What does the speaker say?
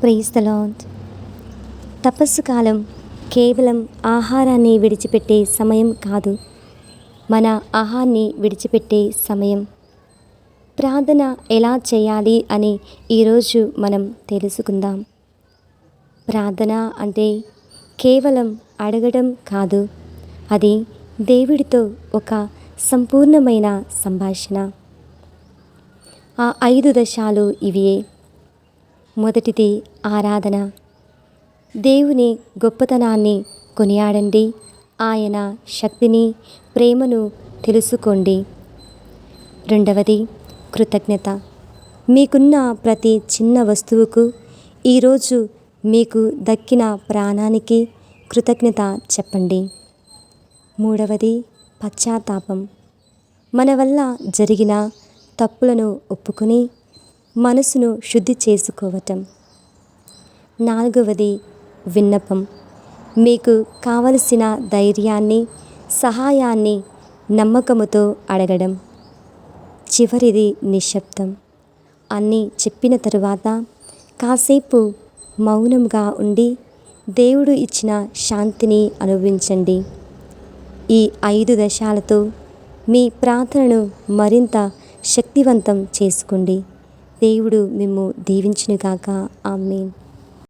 Praise the lord. తపస్సు కాలం కేవలం ఆహారాన్ని విడిచిపెట్టే సమయం కాదు, మన ఆహాన్ని విడిచిపెట్టే సమయం. ప్రార్థన ఎలా చేయాలి అని ఈరోజు మనం తెలుసుకుందాం. ప్రార్థన అంటే కేవలం అడగడం కాదు, అది దేవుడితో ఒక సంపూర్ణమైన సంభాషణ. ఆ 5 దశలు ఇవే. మొదటిది ఆరాధన. దేవుని గొప్పతనాన్ని కొనియాడండి, ఆయన శక్తిని, ప్రేమను తెలుసుకోండి. రెండవది కృతజ్ఞత. మీకున్న ప్రతి చిన్న వస్తువుకు, ఈరోజు మీకు దక్కిన ప్రాణానికి కృతజ్ఞత చెప్పండి. మూడవది పశ్చాత్తాపం. మన వల్ల జరిగిన తప్పులను ఒప్పుకొని మనసును శుద్ధి చేసుకోవటం. నాలుగవది విన్నపం. మీకు కావలసిన ధైర్యాన్ని, సహాయాన్ని నమ్మకముతో అడగడం. చివరిది నిశ్శబ్దం. అన్నీ చెప్పిన తరువాత కాసేపు మౌనంగా ఉండి దేవుడు ఇచ్చిన శాంతిని అనుభవించండి. ఈ 5 దశలతో మీ ప్రార్థనను మరింత శక్తివంతం చేసుకోండి. దేవుడు మిమ్ము దీవించునుగాక. ఆమేన్.